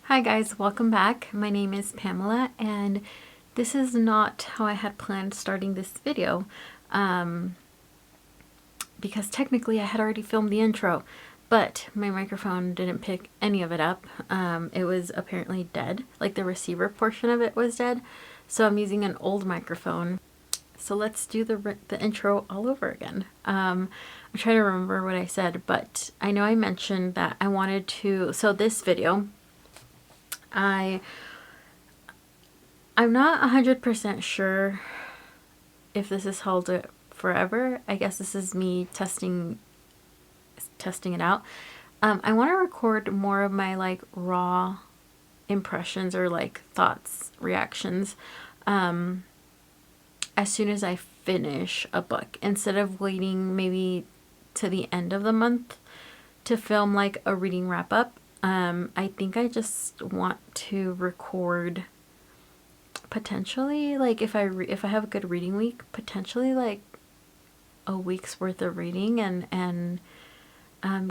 Hi guys, welcome back. My name is Pamela and this is not how I had planned starting this video because technically I had already filmed the intro, but my microphone didn't pick any of it up. It was apparently dead, like the receiver portion of it was dead, so I'm using an old microphone. So let's do the intro all over again. I'm trying to remember what I said, but I know I mentioned that I wanted to, so this video, I'm not 100% sure if this is held it forever. I guess this is me testing it out. I want to record more of my like raw impressions or like thoughts, reactions as soon as I finish a book, instead of waiting maybe to the end of the month to film like a reading wrap up. I think I just want to record potentially, like if I have a good reading week, potentially like a week's worth of reading and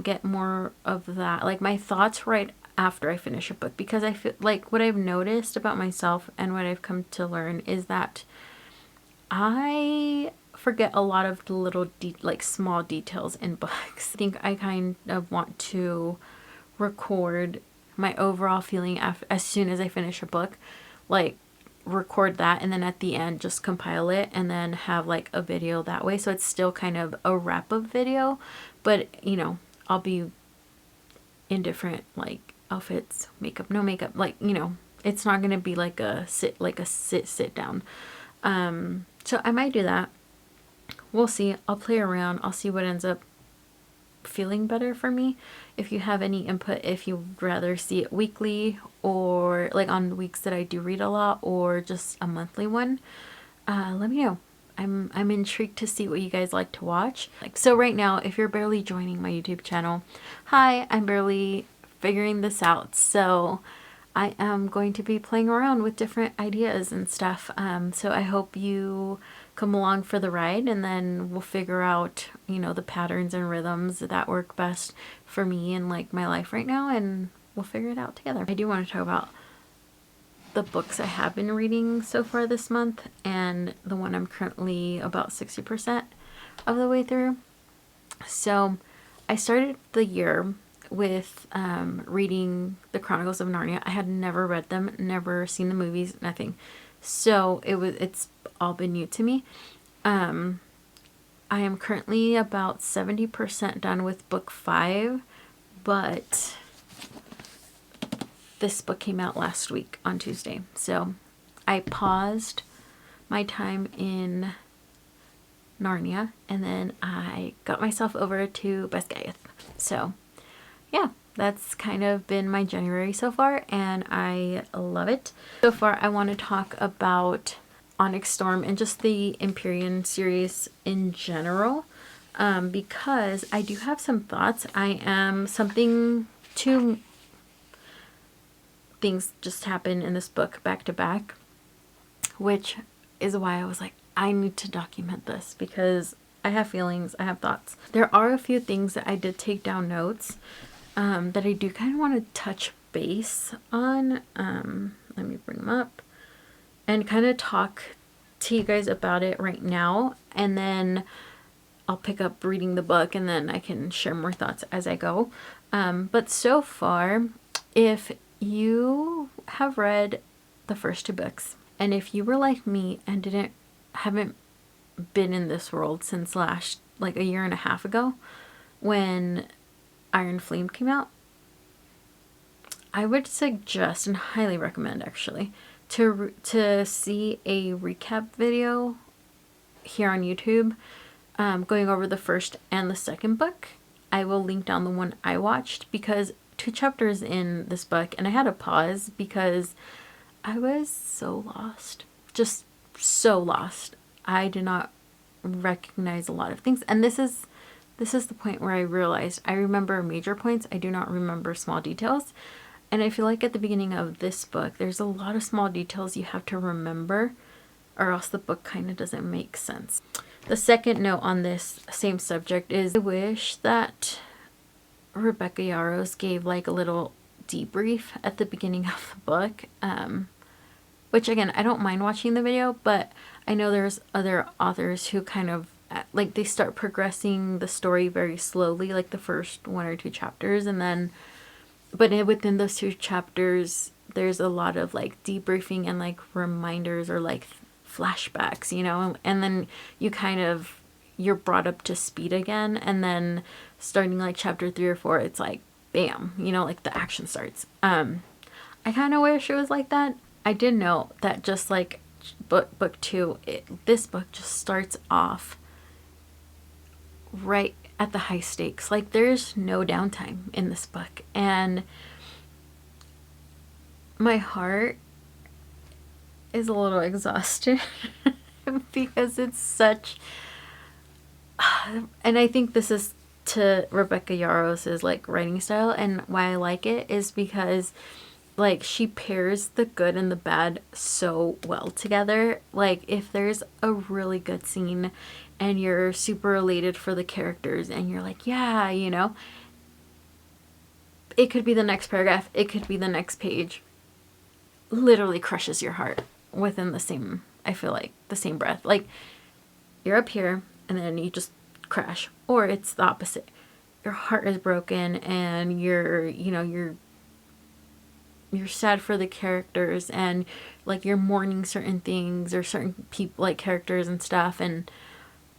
get more of that, like my thoughts right after I finish a book, because I feel like what I've noticed about myself and what I've come to learn is that I forget a lot of the little like small details in books. I think I kind of want to record my overall feeling as soon as I finish a book, like record that, and then at the end just compile it and then have like a video that way, so it's still kind of a wrap up video, but you know, I'll be in different like outfits, makeup, no makeup, like, you know, it's not gonna be like a sit down. So I might do that. We'll see. I'll play around. I'll see what ends up feeling better for me. If you have any input, if you'd rather see it weekly or like on weeks that I do read a lot, or just a monthly one, let me know. I'm intrigued to see what you guys like to watch. Like, so right now, if you're barely joining my YouTube channel, hi, I'm barely figuring this out, so I am going to be playing around with different ideas and stuff. So I hope you come along for the ride, and then we'll figure out, you know, the patterns and rhythms that work best for me and like my life right now, and we'll figure it out together. I do want to talk about the books I have been reading so far this month, and the one I'm currently about 60% of the way through. So I started the year with reading the Chronicles of Narnia. I had never read them, never seen the movies, nothing. So it's all been new to me. I am currently about 70% done with book 5, but this book came out last week on Tuesday. So I paused my time in Narnia and then I got myself over to Basgiath. So yeah, that's kind of been my January so far, and I love it. So far, I want to talk about Onyx Storm and just the Empyrean series in general, because I do have some thoughts. Two things just happened in this book back to back, which is why I was like, I need to document this because I have feelings, I have thoughts. There are a few things that I did take down notes that I do kind of want to touch base on. Let me bring them up and kind of talk to you guys about it right now, and then I'll pick up reading the book and then I can share more thoughts as I go. But so far, if you have read the first 2 books, and if you were like me and haven't been in this world since like a year and a half ago when Iron Flame came out, I would suggest and highly recommend actually to see a recap video here on YouTube, going over the first and the second book. I will link down the one I watched, because 2 chapters in this book and I had to pause because I was so lost, just so lost. I did not recognize a lot of things, and this is the point where I realized I remember major points, I do not remember small details. And I feel like at the beginning of this book, there's a lot of small details you have to remember, or else the book kind of doesn't make sense. The second note on this same subject is I wish that Rebecca Yarros gave like a little debrief at the beginning of the book, which again, I don't mind watching the video, but I know there's other authors who kind of like they start progressing the story very slowly, like the first 1 or 2 chapters, and then within those 2 chapters there's a lot of like debriefing and like reminders or like flashbacks, you know, and then you're brought up to speed again, and then starting like chapter 3 or 4, it's like bam, you know, like the action starts. I kind of wish it was like that. I did know that just like book 2, this book just starts off right at the high stakes. Like there's no downtime in this book, and my heart is a little exhausted because it's such, and I think this is to Rebecca Yarros's like writing style, and why I like it is because like she pairs the good and the bad so well together. Like if there's a really good scene and you're super elated for the characters and you're like, yeah, you know, it could be the next paragraph, it could be the next page, literally crushes your heart within the same, I feel like the same breath. Like you're up here and then you just crash, or it's the opposite. Your heart is broken and you're sad for the characters, and like you're mourning certain things or certain people, like characters and stuff, and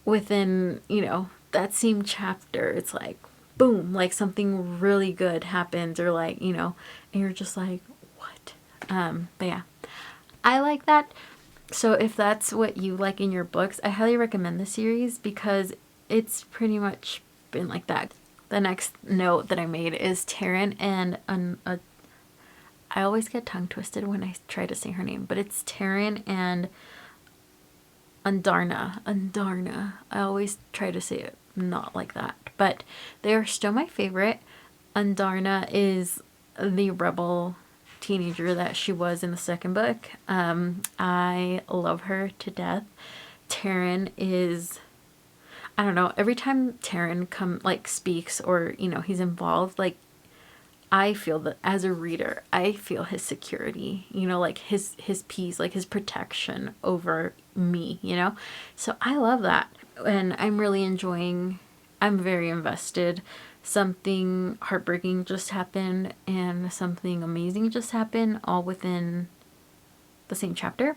within, you know, that same chapter it's like boom, like something really good happens, or like, you know, and you're just like what. But yeah, I like that. So if that's what you like in your books, I highly recommend the series because it's pretty much been like that. The next note that I made is Taryn and I always get tongue twisted when I try to say her name, but it's Taryn and Andarna. I always try to say it not like that, but they are still my favorite. Andarna is the rebel teenager that she was in the second book. I love her to death. Taryn is, I don't know, every time Taryn speaks, or, you know, he's involved, like I feel that as a reader, I feel his security, you know, like his peace, like his protection over me, you know? So I love that. And I'm really enjoying, I'm very invested. Something heartbreaking just happened and something amazing just happened, all within the same chapter.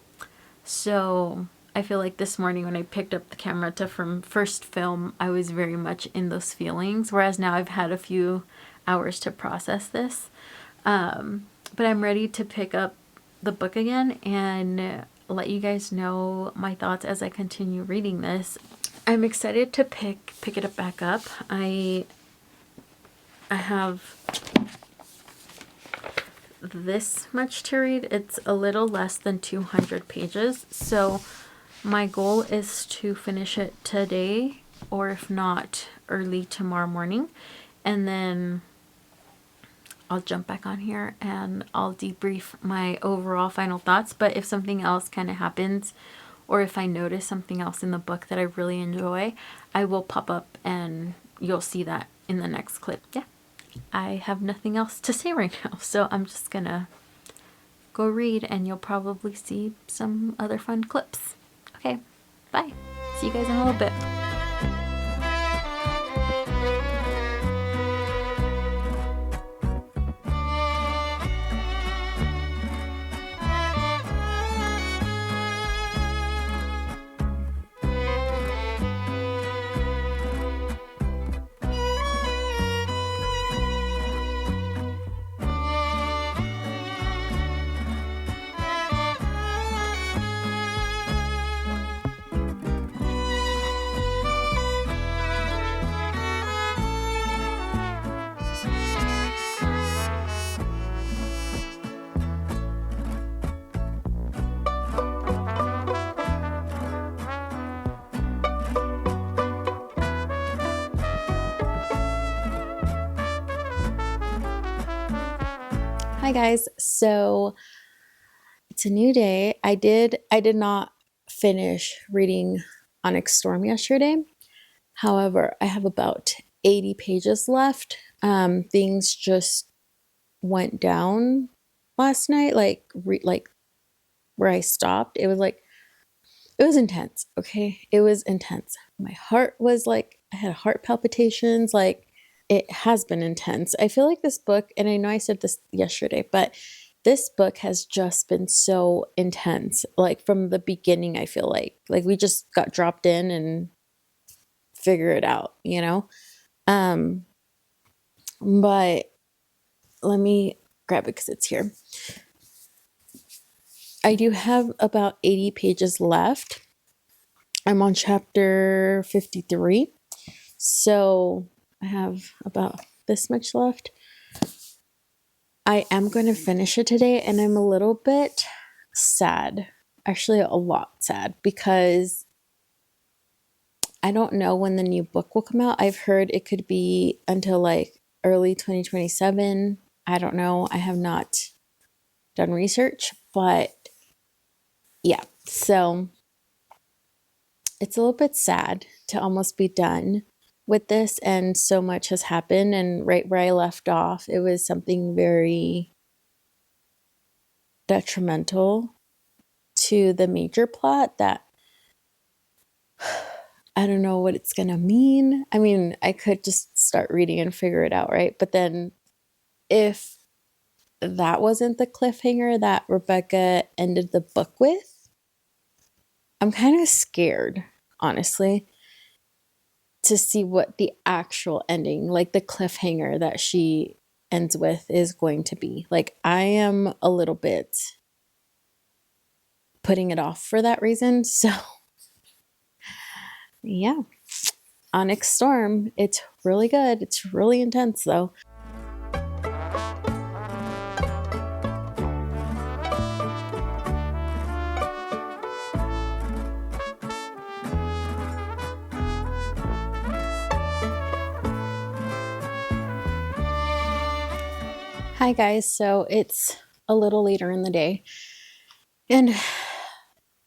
So I feel like this morning when I picked up the camera to first film, I was very much in those feelings, whereas now I've had a few hours to process this. But I'm ready to pick up the book again and let you guys know my thoughts as I continue reading this. I'm excited to pick it up back up. I have this much to read. It's a little less than 200 pages. So my goal is to finish it today, or if not, early tomorrow morning. And then I'll jump back on here and I'll debrief my overall final thoughts. But if something else kind of happens, or if I notice something else in the book that I really enjoy, I will pop up and you'll see that in the next clip. Yeah, I have nothing else to say right now, so I'm just gonna go read and you'll probably see some other fun clips. Okay, bye. See you guys in a little bit. Hi guys, so it's a new day. I did not finish reading Onyx Storm yesterday. However, I have about 80 pages left. Things just went down last night, like where I stopped, it was intense. Okay. It was intense. My heart was like, I had heart palpitations. Like, it has been intense. I feel like this book, and I know I said this yesterday, but this book has just been so intense. Like, from the beginning, I feel like we just got dropped in and figure it out, you know? Um, but let me grab it because it's here. I do have about 80 pages left. I'm on chapter 53. So I have about this much left. I am going to finish it today, and I'm a little bit sad. Actually, a lot sad, because I don't know when the new book will come out. I've heard it could be until like early 2027. I don't know. I have not done research, but yeah. So it's a little bit sad to almost be done with this, and so much has happened. And right where I left off, it was something very detrimental to the major plot that I don't know what it's gonna mean. I mean, I could just start reading and figure it out, right? But then if that wasn't the cliffhanger that Rebecca ended the book with, I'm kind of scared, honestly, to see what the actual ending, like the cliffhanger that she ends with, is going to be. Like, I am a little bit putting it off for that reason. So, yeah. Onyx Storm. It's really good. It's really intense, though. Hi, guys. So it's a little later in the day, and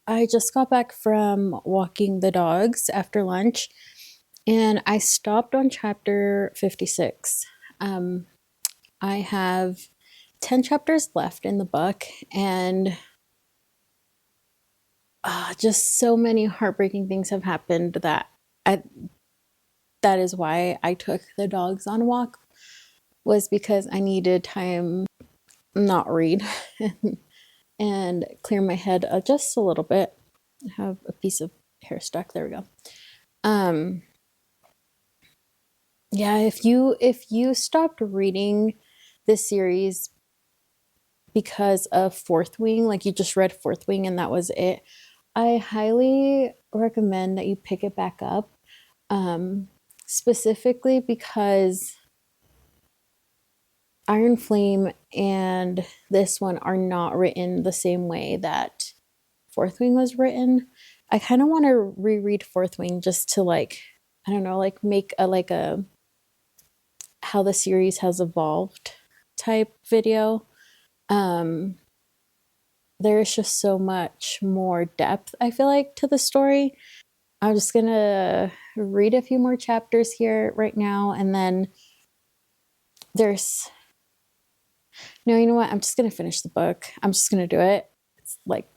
I just got back from walking the dogs after lunch, and I stopped on chapter 56. I have 10 chapters left in the book, and just so many heartbreaking things have happened I, that is why I took the dogs on a walk, was because I needed time not read and clear my head just a little bit. I have a piece of hair stuck. There we go. Yeah, if you stopped reading this series because of Fourth Wing, like you just read Fourth Wing and that was it, I highly recommend that you pick it back up. Specifically because Iron Flame and this one are not written the same way that Fourth Wing was written. I kind of want to reread Fourth Wing just to, like, I don't know, like make a how the series has evolved type video. Um there is just so much more depth, I feel like, to the story. I'm just gonna read a few more chapters here right now, and then there's no, you know what? I'm just gonna finish the book. I'm just gonna do it. It's like,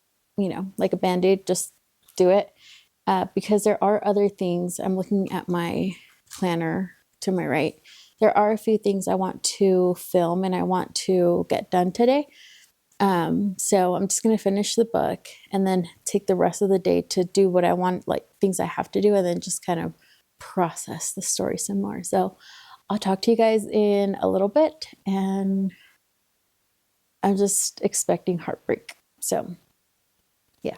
like a band-aid, just do it. Because there are other things. I'm looking at my planner to my right. There are a few things I want to film and I want to get done today. So I'm just gonna finish the book and then take the rest of the day to do what I want, like things I have to do, and then just kind of process the story some more. So I'll talk to you guys in a little bit, and I'm just expecting heartbreak. So, yeah.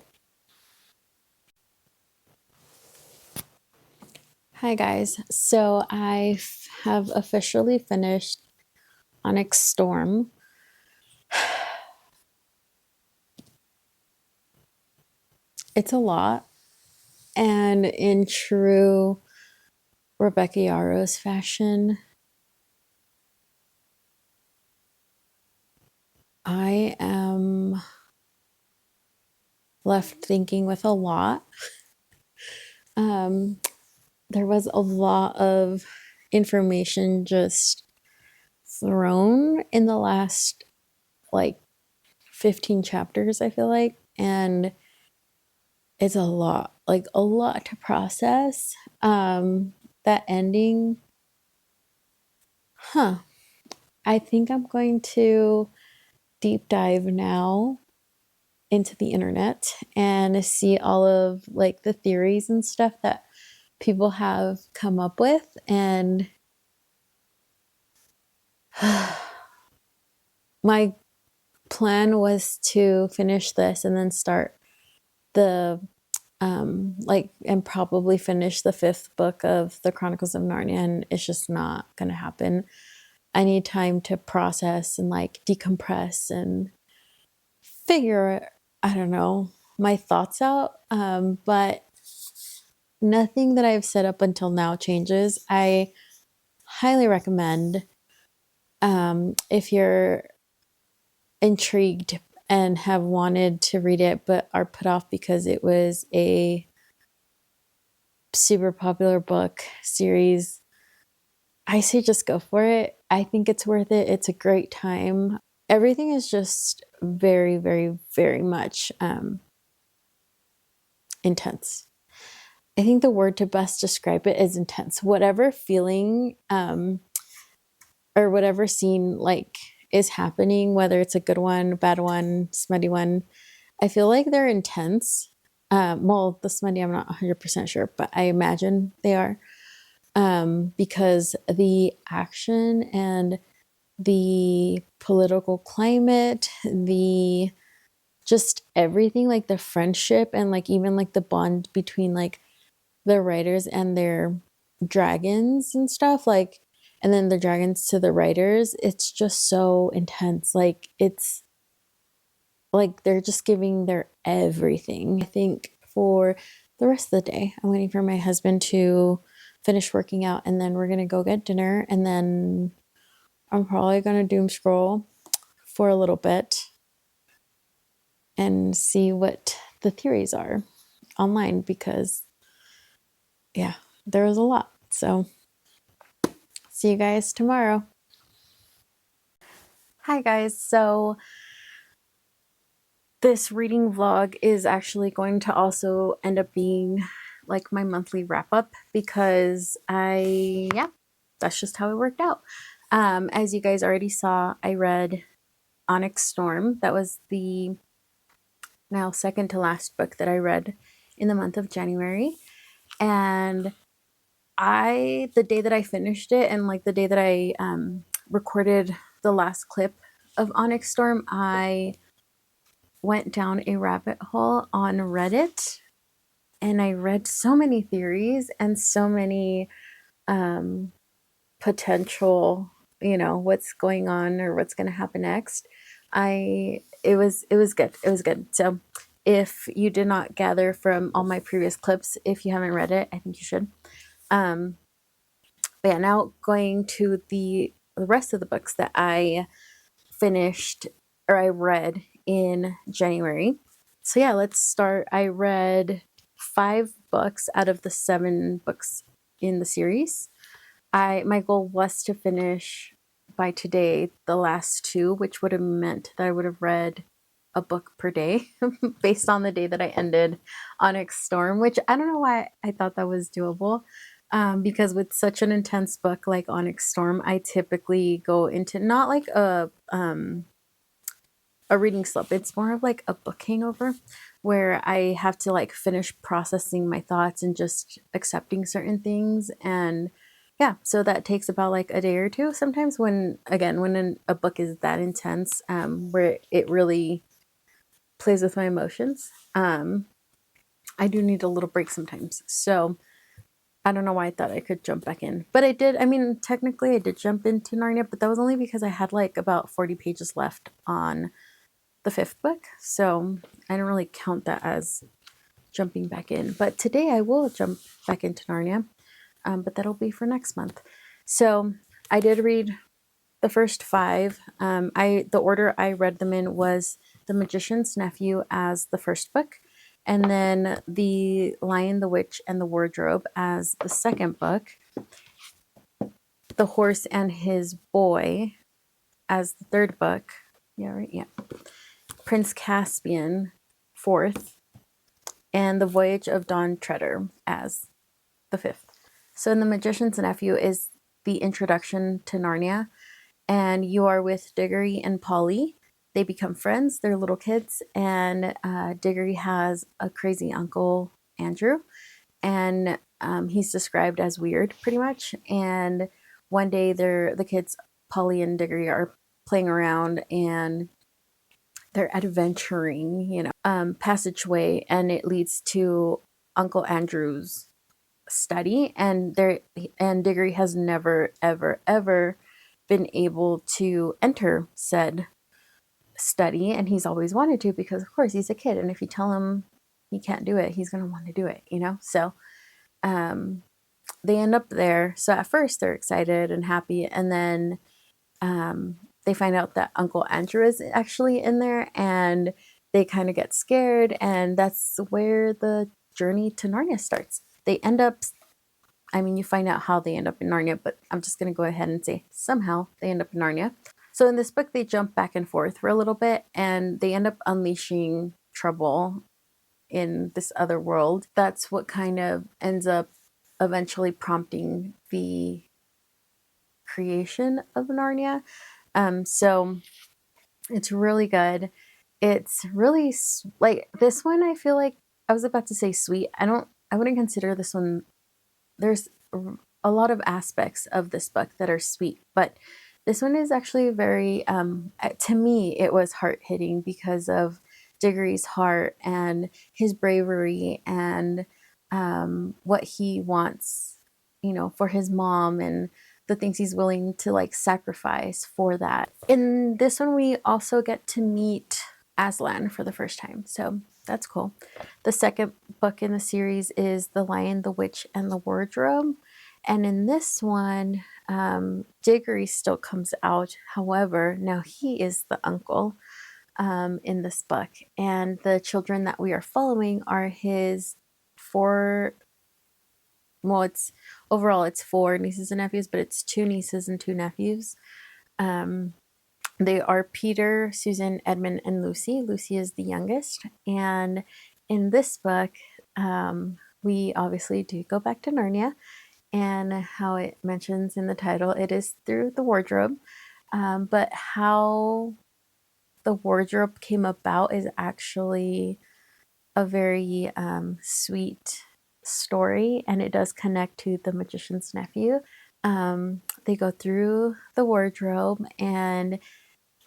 Hi, guys. So I have officially finished Onyx Storm. It's a lot. And in true Rebecca Yarros fashion, I am left thinking with a lot. There was a lot of information just thrown in the last like 15 chapters, I feel like. And it's a lot, like a lot to process. That ending, I think I'm going to deep dive now into the internet and see all of like the theories and stuff that people have come up with. And my plan was to finish this and then start the like and probably finish the 5th book of the Chronicles of Narnia, and it's just not gonna happen. I need time to process and like decompress and figure, I don't know, my thoughts out. But nothing that I've said up until now changes. I highly recommend, if you're intrigued and have wanted to read it but are put off because it was a super popular book series, I say just go for it. I think it's worth it. It's a great time. Everything is just very, very, very much intense. I think the word to best describe it is intense. Whatever feeling or whatever scene like is happening, whether it's a good one, bad one, smutty one, I feel like they're intense. Well, the smutty, I'm not 100% sure, but I imagine they are, because the action and the political climate, the just everything, like the friendship and like even like the bond between like the writers and their dragons and stuff, like, and then the dragons to the writers, it's just so intense. Like it's like they're just giving their everything. I think for the rest of the day, I'm waiting for my husband to finish working out, and then we're gonna go get dinner, and then I'm probably gonna doom scroll for a little bit and see what the theories are online, because yeah, there was a lot. So see you guys tomorrow. Hi guys. So this reading vlog is actually going to also end up being like my monthly wrap up, because that's just how it worked out. As you guys already saw, I read Onyx Storm. That was the now second to last book that I read in the month of January. And the day that I finished it, and like the day that I recorded the last clip of Onyx Storm, I went down a rabbit hole on Reddit, and I read so many theories and so many potential, what's going on or what's going to happen next. It was good. It was good. So if you did not gather from all my previous clips, if you haven't read it, I think you should. But yeah, now going to the rest of the books that I finished or I read in January. So yeah, let's start. I read 5 books out of the 7 books in the series. My goal was to finish by today the last 2, which would have meant that I would have read a book per day based on the day that I ended Onyx Storm, which I don't know why I thought that was doable. Because with such an intense book like Onyx Storm, I typically go into not like a reading slip. It's more of like a book hangover, where I have to like finish processing my thoughts and just accepting certain things. And yeah, so that takes about like a day or 2 sometimes, when a book is that intense, where it really plays with my emotions. I do need a little break sometimes. So I don't know why I thought I could jump back in, but I did. I mean, technically I did jump into Narnia, but that was only because I had like about 40 pages left on the 5th book. So I don't really count that as jumping back in. But today I will jump back into Narnia, but that'll be for next month. So I did read the first 5. The order I read them in was The Magician's Nephew as the first book, and then The Lion, the Witch, and the Wardrobe as the second book, The Horse and His Boy as the third book. Yeah, right. Yeah. Prince Caspian, fourth, and The Voyage of Dawn Treader as the fifth. So in The Magician's Nephew is the introduction to Narnia, and you are with Diggory and Polly. They become friends. They're little kids, and Diggory has a crazy uncle, Andrew, and he's described as weird, pretty much. And one day, the kids, Polly and Diggory, are playing around, and they're adventuring, passageway, and it leads to Uncle Andrew's study, and Diggory has never, ever, ever been able to enter said study, and he's always wanted to, because of course he's a kid, and if you tell him he can't do it, he's going to want to do it, so they end up there. So at first they're excited and happy, and then they find out that Uncle Andrew is actually in there, and they kind of get scared, and that's where the journey to Narnia starts. They end up, you find out how they end up in Narnia, but I'm just going to go ahead and say somehow they end up in Narnia. So in this book, they jump back and forth for a little bit, and they end up unleashing trouble in this other world. That's what kind of ends up eventually prompting the creation of Narnia. So it's really good. It's really like this one. I feel like I was about to say sweet. I wouldn't consider this one. There's a lot of aspects of this book that are sweet, but this one is actually very, to me, it was heart hitting because of Diggory's heart and his bravery, and what he wants, for his mom, and the things he's willing to like sacrifice for that. In this one, we also get to meet Aslan for the first time, so that's cool. The second book in the series is The Lion, the Witch, and the Wardrobe. And in this one, Diggory still comes out. However, now he is the uncle in this book. And the children that we are following are his four, well, it's four nieces and nephews, but it's two nieces and two nephews. They are Peter, Susan, Edmund, and Lucy. Lucy is the youngest. And in this book, we obviously do go back to Narnia. And how it mentions in the title, it is through the wardrobe. But how the wardrobe came about is actually a very sweet story, and it does connect to The Magician's Nephew. They go through the wardrobe, and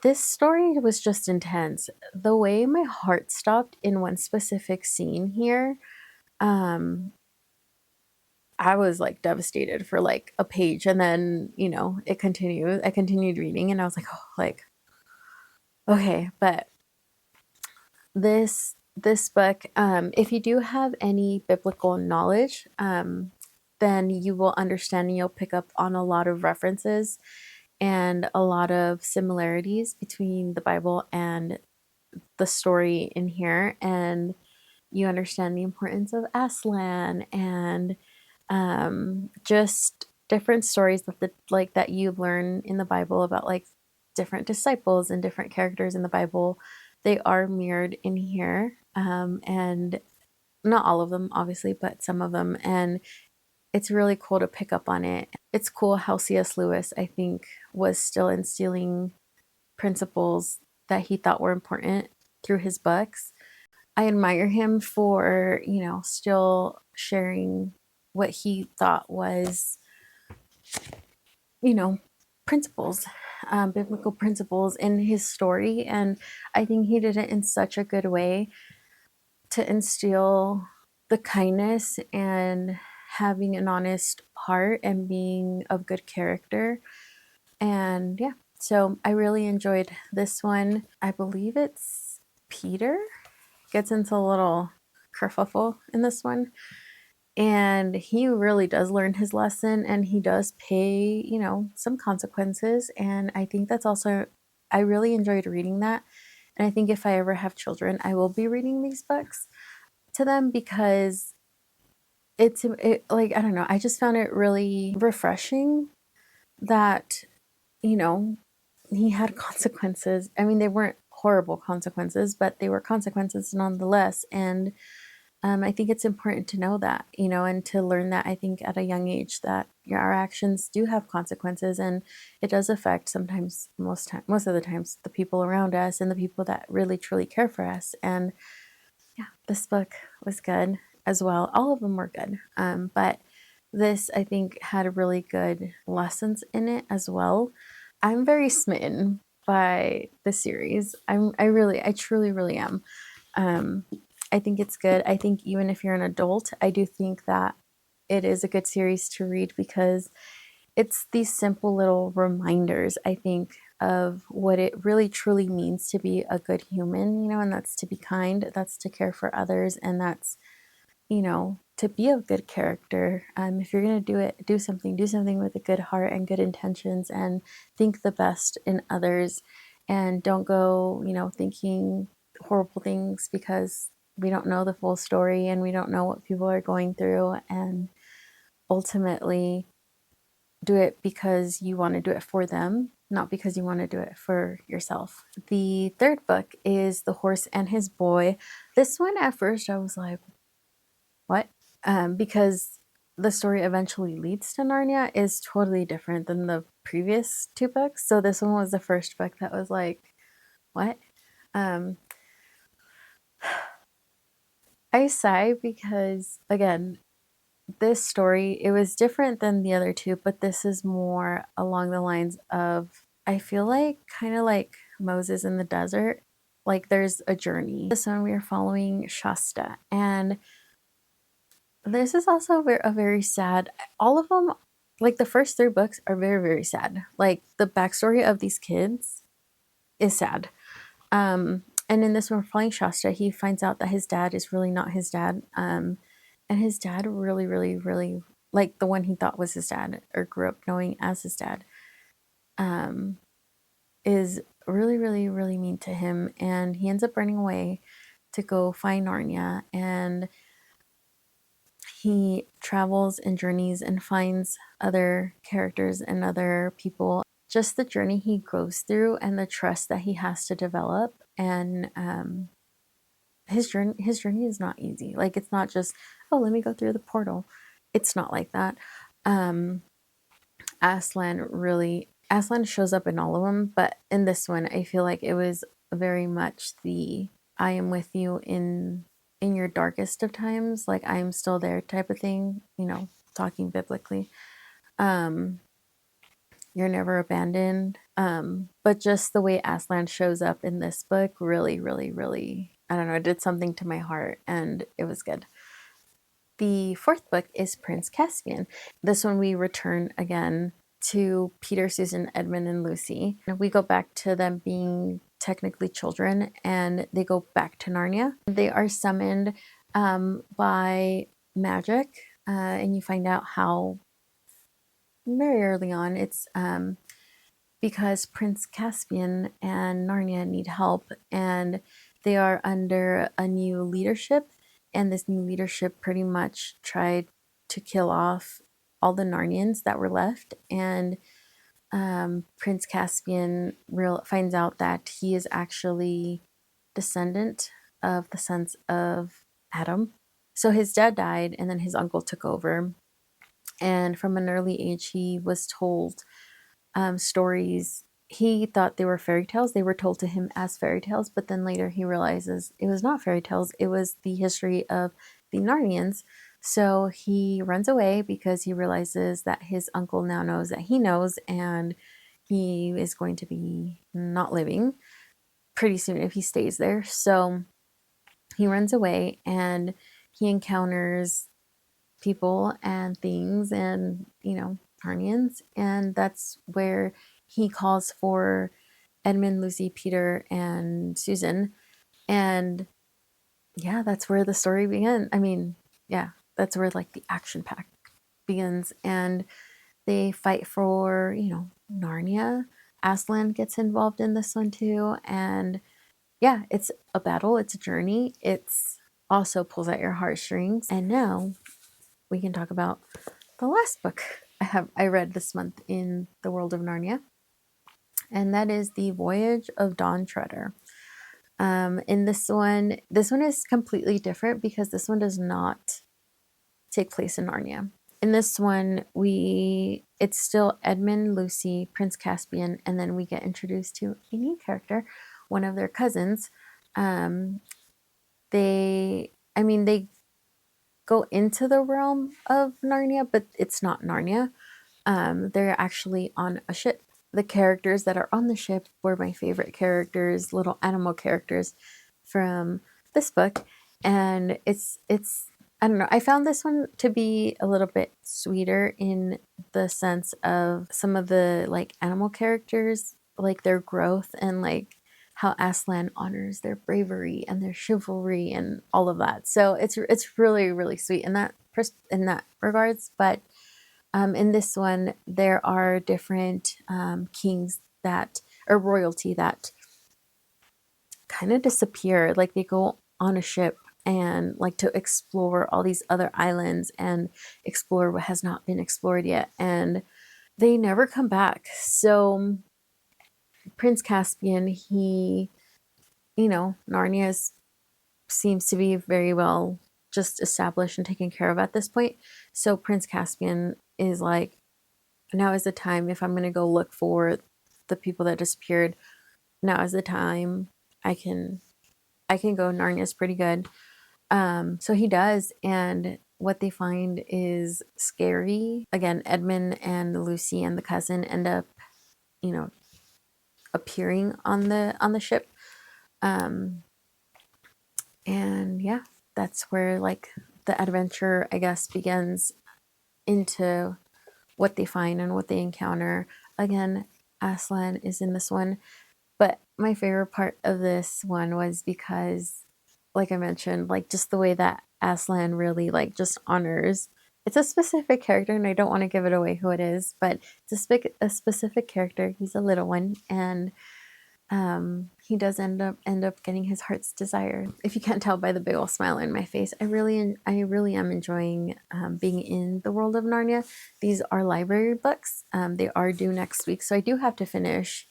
this story was just intense. The way my heart stopped in one specific scene here, I was like devastated for like a page, and then it continued. I continued reading, and I was like, oh, like, okay. But this book, if you do have any biblical knowledge, then you will understand, and you'll pick up on a lot of references and a lot of similarities between the Bible and the story in here, and you understand the importance of Aslan, and just different stories that you learn in the Bible about like different disciples and different characters in the Bible. They are mirrored in here, and not all of them, obviously, but some of them. And it's really cool to pick up on it. It's cool how C.S. Lewis, I think, was still instilling principles that he thought were important through his books. I admire him for, still sharing what he thought was, principles, biblical principles in his story. And I think he did it in such a good way to instill the kindness and having an honest heart and being of good character. And yeah, so I really enjoyed this one. I believe it's Peter gets into a little kerfuffle in this one, and he really does learn his lesson, and he does pay some consequences. And I think that's also, I really enjoyed reading that. And I think if I ever have children, I will be reading these books to them, because like, I don't know, I just found it really refreshing that he had consequences. I mean, they weren't horrible consequences, but they were consequences nonetheless. And I think it's important to know that, you know, and to learn that, I think, at a young age, that our actions do have consequences, and it does affect sometimes, most of the times, the people around us and the people that really truly care for us. And yeah, this book was good as well. All of them were good. But this, I think, had really good lessons in it as well. I'm very smitten by the series. I truly, really am. Um, I think it's good. I think even if you're an adult, I do think that it is a good series to read, because it's these simple little reminders, I think, of what it really truly means to be a good human, you know, and that's to be kind, that's to care for others, and that's, you know, to be a good character. If you're going to do it, do something with a good heart and good intentions, and think the best in others, and don't go, you know, thinking horrible things, because we don't know the full story and we don't know what people are going through. And ultimately, do it because you want to do it for them, not because you want to do it for yourself. The third book is The Horse and His Boy. This one, at first, I was like, what? Because the story eventually leads to Narnia is totally different than the previous two books. So this one was the first book that was like, what? Um, I sigh because, again, this story, it was different than the other two, but this is more along the lines of, I feel like, kind of like Moses in the desert. Like, there's a journey. This one, we are following Shasta, and this is also a very sad, all of them, like the first three books are very, very sad. Like, the backstory of these kids is sad. And in this one, following Shasta, he finds out that his dad is really not his dad. And his dad really, really, really, like the one he thought was his dad or grew up knowing as his dad, um, is really, really, really mean to him. And he ends up running away to go find Narnia. And he travels and journeys and finds other characters and other people. Just the journey he goes through and the trust that he has to develop. And his journey is not easy. Like, it's not just, oh, let me go through the portal. It's not like that. Um, Aslan shows up in all of them, but in this one, I feel like it was very much the I am with you in your darkest of times, like I am still there type of thing, you know, talking biblically. Um, you're never abandoned. But just the way Aslan shows up in this book really, really, really, I don't know, it did something to my heart, and it was good. The fourth book is Prince Caspian. This one, we return again to Peter, Susan, Edmund, and Lucy. We go back to them being technically children, and they go back to Narnia. They are summoned by magic, and you find out how very early on. It's because Prince Caspian and Narnia need help, and they are under a new leadership, and this new leadership pretty much tried to kill off all the Narnians that were left. And Prince Caspian finds out that he is actually descendant of the sons of Adam. So his dad died, and then his uncle took over. And from an early age, he was told stories. He thought they were fairy tales. They were told to him as fairy tales, but then later he realizes it was not fairy tales. It was the history of the Narnians. So he runs away because he realizes that his uncle now knows that he knows, and he is going to be not living pretty soon if he stays there. So he runs away, and he encounters people and things and, you know, Narnians. And that's where he calls for Edmund, Lucy, Peter, and Susan. And yeah, that's where the story began. I mean, yeah, that's where like the action pack begins. And they fight for, you know, Narnia. Aslan gets involved in this one too. And yeah, it's a battle, it's a journey. It's also pulls at your heartstrings. And now we can talk about the last book I read this month in the world of Narnia. and that is The Voyage of Dawn Treader. In this one is completely different because this one does not take place in Narnia. In this one, it's still Edmund, Lucy, Prince Caspian, and then we get introduced to a new character, one of their cousins. They go into the realm of Narnia, but it's not Narnia. They're actually on a ship. The characters that are on the ship were my favorite characters, little animal characters from this book. And it's I don't know, I found this one to be a little bit sweeter in the sense of some of the like animal characters, like their growth and like how Aslan honors their bravery and their chivalry and all of that. So it's really really sweet in that regards. But in this one, there are different kings or royalty that kind of disappear. Like they go on a ship and like to explore all these other islands and explore what has not been explored yet. And they never come back. So Prince Caspian, Narnia seems to be very well just established and taken care of at this point. So Prince Caspian is like, now is the time. If I'm going to go look for the people that disappeared, now is the time. I can go. Narnia's pretty good. So he does, and what they find is scary. Again, Edmund and Lucy and the cousin end up, appearing on the ship. And yeah, that's where like the adventure, I guess, begins into what they find and what they encounter. Again, Aslan is in this one, but my favorite part of this one was because, like I mentioned, like just the way that Aslan really like just honors. It's a specific character, and I don't want to give it away who it is, but it's a specific character. He's a little one, and he does end up getting his heart's desire. If you can't tell by the big old smile on my face, I really am enjoying being in the world of Narnia. These are library books. They are due next week, so I do have to finish.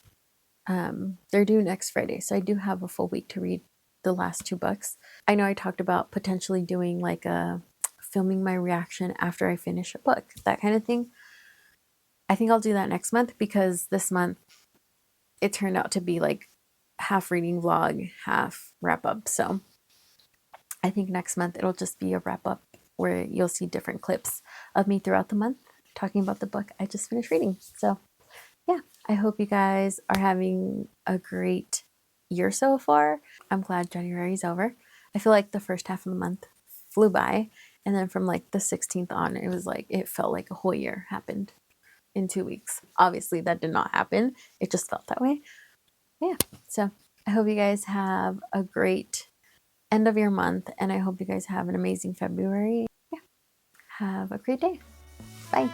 They're due next Friday, so I do have a full week to read the last 2 books. I know I talked about potentially doing like a filming my reaction after I finish a book, that kind of thing. I think I'll do that next month because this month it turned out to be like half reading vlog, half wrap up. So I think next month it'll just be a wrap up where you'll see different clips of me throughout the month talking about the book I just finished reading. So yeah, I hope you guys are having a great year so far. I'm glad January's over. I feel like the first half of the month flew by, and then from like the 16th on, it felt like a whole year happened in 2 weeks. Obviously that did not happen. It just felt that way. Yeah. So I hope you guys have a great end of your month, and I hope you guys have an amazing February. Yeah. Have a great day. Bye.